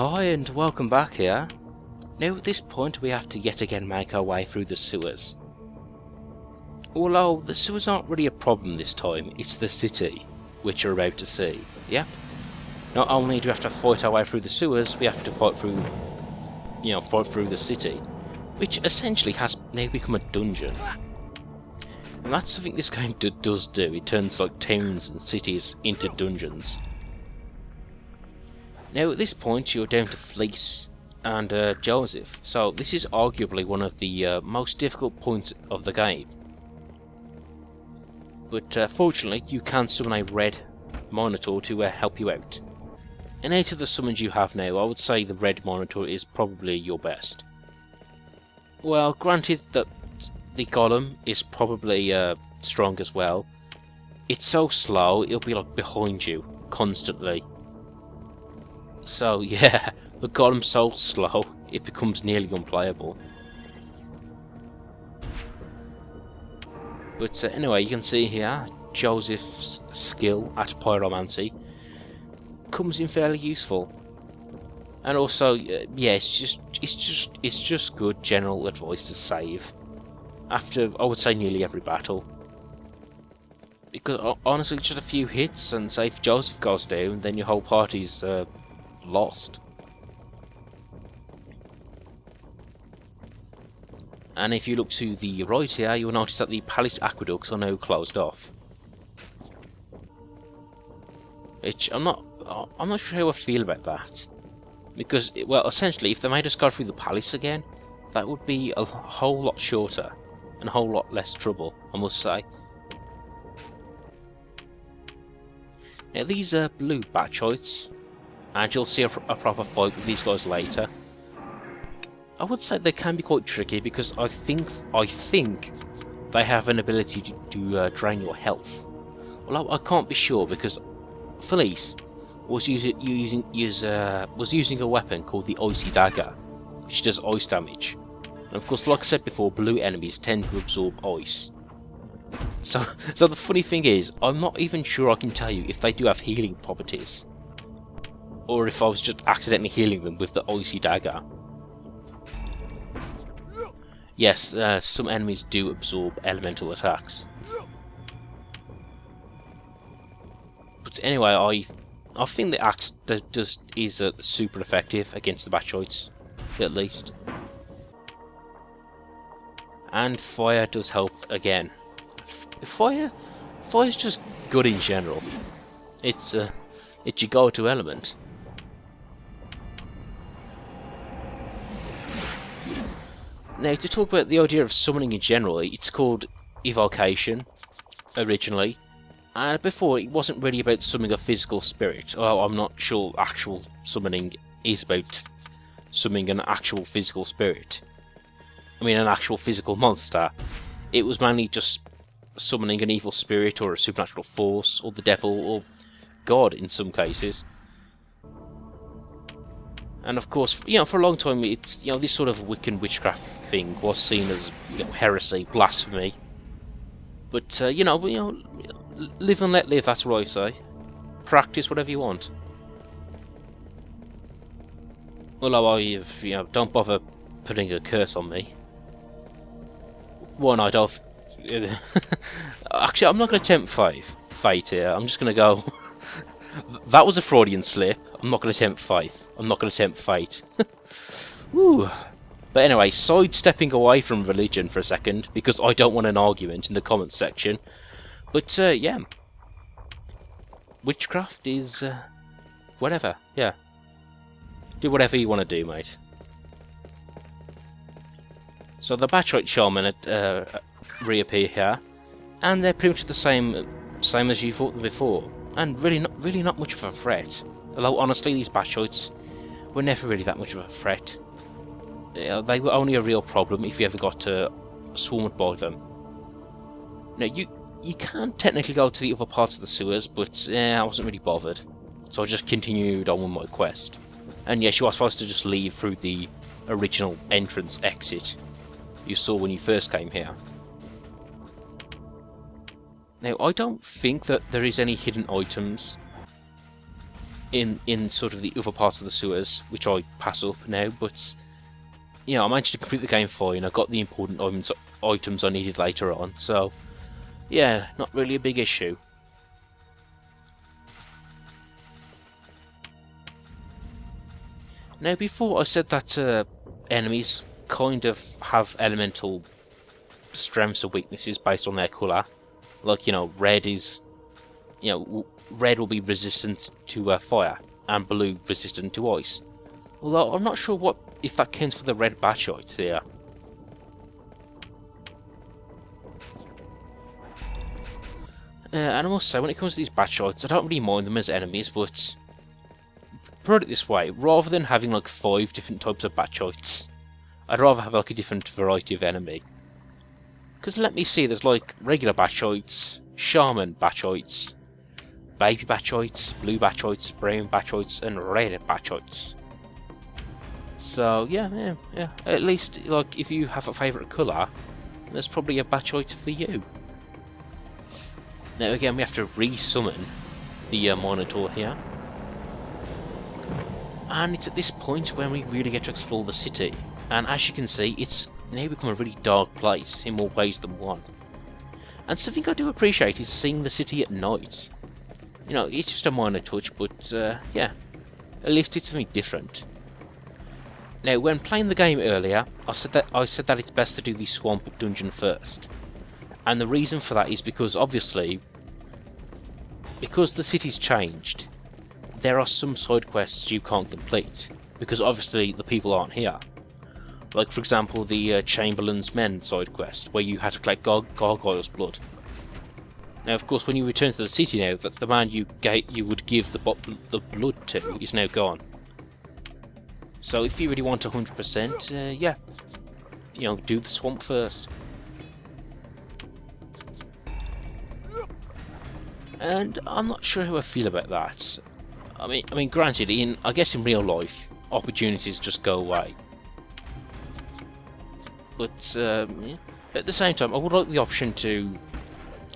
Hi and welcome back here. Now at this point we have to yet again make our way through the sewers. Although the sewers aren't really a problem this time, it's the city, which you're about to see. Yep. Not only do we have to fight our way through the sewers, we have to fight through the city, which essentially has now become a dungeon. And that's something this game does do. It turns like towns and cities into dungeons. Now at this point you're down to Fleece and Joseph, so this is arguably one of the most difficult points of the game. But fortunately you can summon a red Minotaur to help you out. And out of the summons you have now, I would say the red Minotaur is probably your best. Well, granted that the Golem is probably strong as well. It's so slow, it'll be like behind you constantly. So yeah, the Golem's so slow, it becomes nearly unplayable. But anyway, you can see here, Joseph's skill at pyromancy comes in fairly useful. And also, yeah, it's just good general advice to save after, I would say, nearly every battle. Because honestly, just a few hits, and say if Joseph goes down, then your whole party's lost. And if you look to the right here, you'll notice that the palace aqueducts are now closed off. Which I'm not sure how I feel about that, because well, essentially, if they made us go through the palace again, that would be a whole lot shorter and a whole lot less trouble, I must say. Now these are blue Batchoids, and you'll see a proper fight with these guys later. I would say they can be quite tricky because I think they have an ability to drain your health. Although I can't be sure because Felice was using a weapon called the Icy Dagger, which does ice damage. And of course, like I said before, blue enemies tend to absorb ice. So the funny thing is, I'm not even sure I can tell you if they do have healing properties, or if I was just accidentally healing them with the Icy Dagger. Yes, some enemies do absorb elemental attacks. But anyway, I think the axe is super effective against the Batchoids, at least. And fire does help again. Fire's just good in general. It's your go-to element. Now, to talk about the idea of summoning in general, it's called evocation originally, and before it wasn't really about summoning a physical spirit. Well, I'm not sure actual summoning is about summoning an actual physical spirit. I mean, an actual physical monster. It was mainly just summoning an evil spirit or a supernatural force or the devil or God in some cases. And of course, for a long time, it's this sort of Wiccan witchcraft thing was seen as heresy, blasphemy. But live and let live. That's what I say. Practice whatever you want. Although don't bother putting a curse on me. One, I don't. Actually, I'm not going to tempt fate here. I'm just going to go. That was a Freudian slip. I'm not going to tempt fate. I'm not going to tempt fate. Woo. But anyway, sidestepping away from religion for a second, because I don't want an argument in the comments section. But yeah, witchcraft is whatever. Yeah, do whatever you want to do, mate. So the Batchoid Shaman reappear here, and they're pretty much the same as you thought them before, and really not much of a threat. Although honestly, these Batchoids were never really that much of a threat. They were only a real problem if you ever got swarmed by them. Now you can technically go to the other parts of the sewers, but I wasn't really bothered, so I just continued on with my quest. And yes, you are supposed to just leave through the original entrance exit you saw when you first came here. Now, I don't think that there is any hidden items in sort of the other parts of the sewers, which I pass up now, but you know, I managed to complete the game fine. I got the important items I needed later on, so yeah, not really a big issue. Now, before I said that enemies kind of have elemental strengths or weaknesses based on their colour. Like, you know, red will be resistant to fire, and blue resistant to ice. Although I'm not sure if that counts for the red batchites here. And I must say, when it comes to these batchites, I don't really mind them as enemies, but put it this way, rather than having like 5 different types of batchites, I'd rather have like a different variety of enemy. Because let me see, there's like regular batchites, shaman batchites, baby batchites, blue batchites, brown batchites, and red batchites. So yeah, at least like if you have a favourite colour, there's probably a batchite for you. Now again, we have to re-summon the Minotaur here. And it's at this point when we really get to explore the city. And as you can see, it's now become a really dark place in more ways than one. And something I do appreciate is seeing the city at night. You know, it's just a minor touch, but yeah, at least it's something different. Now, when playing the game earlier, I said that it's best to do the swamp dungeon first. And the reason for that is because obviously, because the city's changed, there are some side quests you can't complete, because obviously the people aren't here. Like, for example, the Chamberlain's Men side quest, where you had to collect Gargoyle's blood. Now, of course, when you return to the city now, that the man you would give the blood to is now gone. So if you really want 100%, yeah, you know, do the swamp first. And I'm not sure how I feel about that. I mean, granted, I guess in real life, opportunities just go away. But yeah, at the same time, I would like the option to,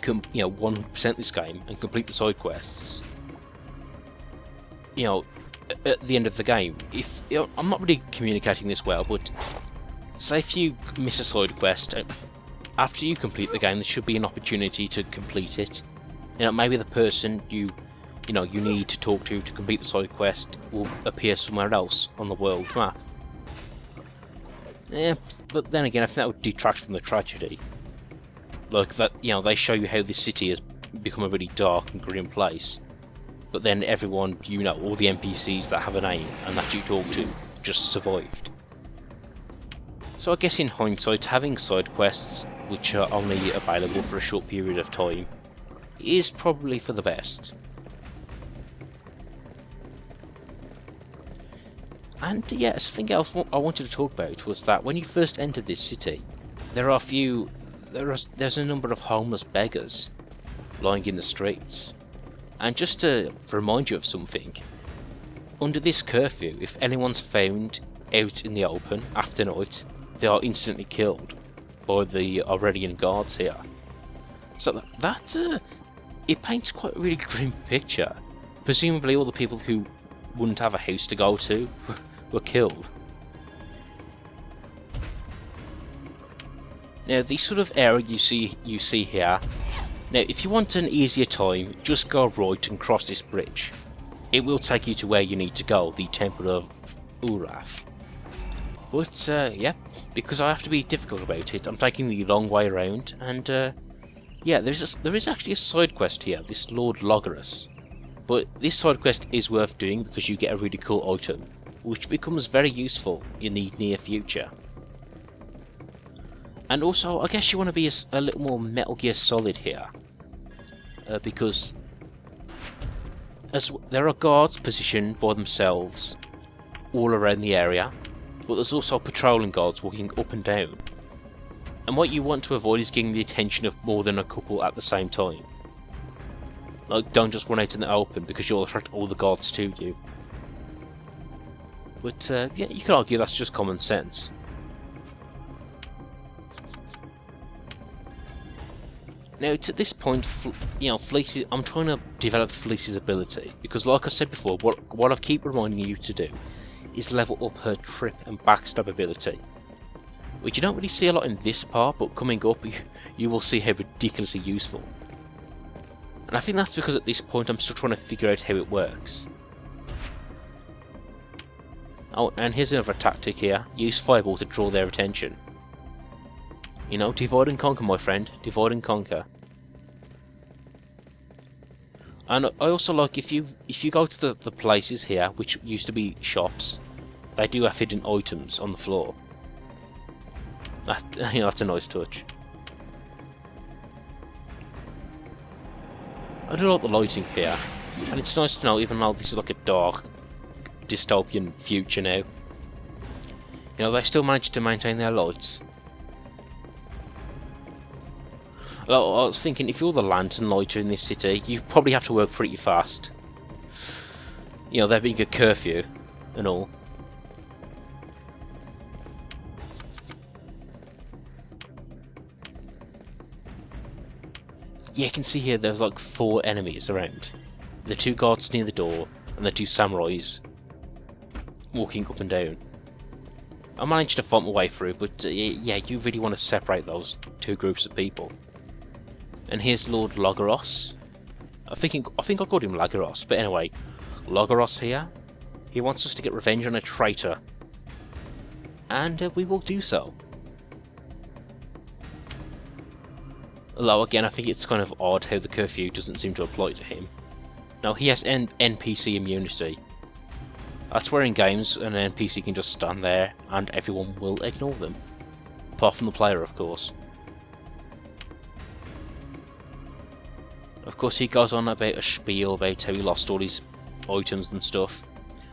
100% this game and complete the side quests. You know, at the end of the game. If I'm not really communicating this well, but say if you miss a side quest, after you complete the game, there should be an opportunity to complete it. You know, maybe the person you need to talk to complete the side quest will appear somewhere else on the world map. Yeah, but then again, I think that would detract from the tragedy. Like that, you know, they show you how this city has become a really dark and grim place, but then everyone, you know, all the NPCs that have a name and that you talk to, just survived. So I guess in hindsight, having side quests which are only available for a short period of time is probably for the best. And yeah, something else I wanted to talk about was that when you first entered this city, there's a number of homeless beggars lying in the streets. And just to remind you of something, under this curfew, if anyone's found out in the open after night, they are instantly killed by the Aurelian guards here. So it paints quite a really grim picture. Presumably all the people who wouldn't have a house to go to were killed. Now, the sort of area you see here. Now, if you want an easier time, just go right and cross this bridge. It will take you to where you need to go, the Temple of Urath. But yeah, because I have to be difficult about it, I'm taking the long way around, and yeah, there is actually a side quest here, this Lord Logarus. But this side quest is worth doing because you get a really cool item, which becomes very useful in the near future. And also, I guess you want to be a little more Metal Gear Solid here, because there are guards positioned by themselves all around the area, but there's also patrolling guards walking up and down. And what you want to avoid is getting the attention of more than a couple at the same time. Like, don't just run out in the open because you'll attract all the guards to you. But yeah, you can argue that's just common sense. Now it's at this point, you know, Fleece's, I'm trying to develop Fleece's ability, because like I said before, what I keep reminding you to do is level up her trip and backstab ability, which you don't really see a lot in this part, but coming up you will see how ridiculously useful. And I think that's because at this point I'm still trying to figure out how it works. Oh, and here's another tactic here, use Fireball to draw their attention. You know, divide and conquer, my friend. Divide and conquer. And I also like if you go to the places here, which used to be shops, they do have hidden items on the floor. That, you know, that's a nice touch. I do like the lighting here, and it's nice to know, even though this is like a dark, dystopian future now, you know, they still manage to maintain their lights. I was thinking, if you're the lantern lighter in this city, you probably have to work pretty fast. You know, there being a curfew and all. Yeah, you can see here there's like 4 enemies around. The 2 guards near the door, and the 2 samurais walking up and down. I managed to fight my way through, but yeah, you really want to separate those 2 groups of people. And here's Lord Logaros. I think I called him Lagaros, but anyway, Logaros here. He wants us to get revenge on a traitor, and we will do so. Although again, I think it's kind of odd how the curfew doesn't seem to apply to him. Now he has NPC immunity. That's where in games an NPC can just stand there and everyone will ignore them, apart from the player, of course. Of course, he goes on about a spiel about how he lost all his items and stuff.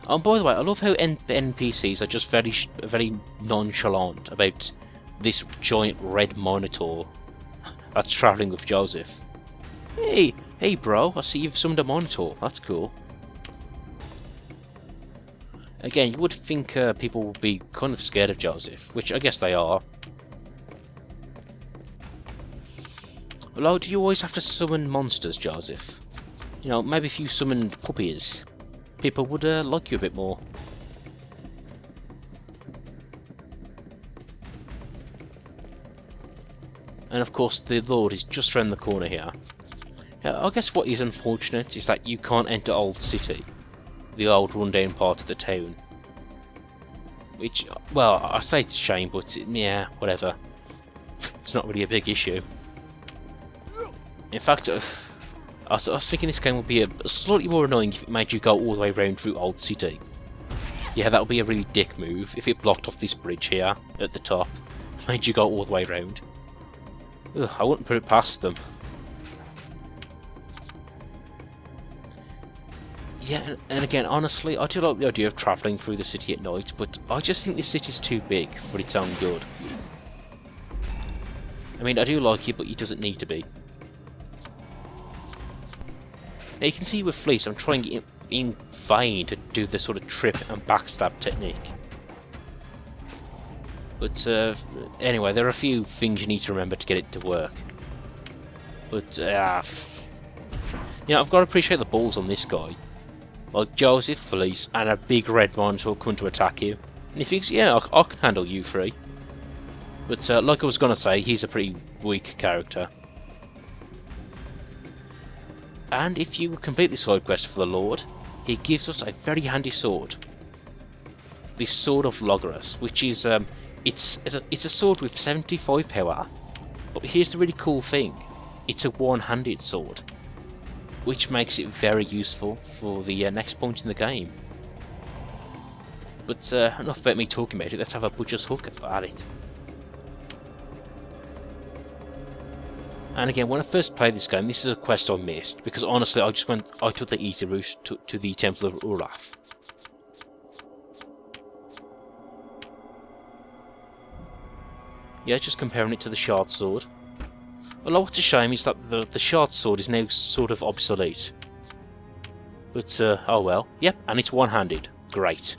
And by the way, I love how NPCs are just very nonchalant about this giant red minotaur that's travelling with Joseph. Hey bro, I see you've summoned a minotaur, that's cool. Again, you would think people would be kind of scared of Joseph, which I guess they are. Although, do you always have to summon monsters, Joseph? You know, maybe if you summoned puppies, people would like you a bit more. And of course, the Lord is just around the corner here. Now, I guess what is unfortunate is that you can't enter Old City, the old rundown part of the town. Which, well, I say it's a shame, but yeah, whatever. It's not really a big issue. In fact, I was thinking this game would be slightly more annoying if it made you go all the way around through Old City. Yeah, that would be a really dick move if it blocked off this bridge here at the top, made you go all the way around. Ugh, I wouldn't put it past them. Yeah, and again, honestly, I do like the idea of travelling through the city at night, but I just think this city's too big for its own good. I mean, I do like it, but it doesn't need to be. Now you can see with Fleece, I'm trying in vain to do the sort of trip and backstab technique. But anyway, there are a few things you need to remember to get it to work. But, you know, I've got to appreciate the balls on this guy. Like Joseph, Fleece, and a big red monitor come to attack you. And he thinks, yeah, I can handle you 3. But like I was going to say, he's a pretty weak character. And if you complete the side quest for the Lord, he gives us a very handy sword. The Sword of Logaros, which is, it's a sword with 75 power, but here's the really cool thing, it's a one-handed sword, which makes it very useful for the next point in the game. But enough about me talking about it, let's have a butcher's hook at it. And again, when I first played this game, this is a quest I missed, because honestly I took the easy route to the Temple of Urath. Yeah, just comparing it to the Shard Sword. Although what's a shame is that the Shard Sword is now sort of obsolete. But, oh well. Yep, and it's one-handed. Great.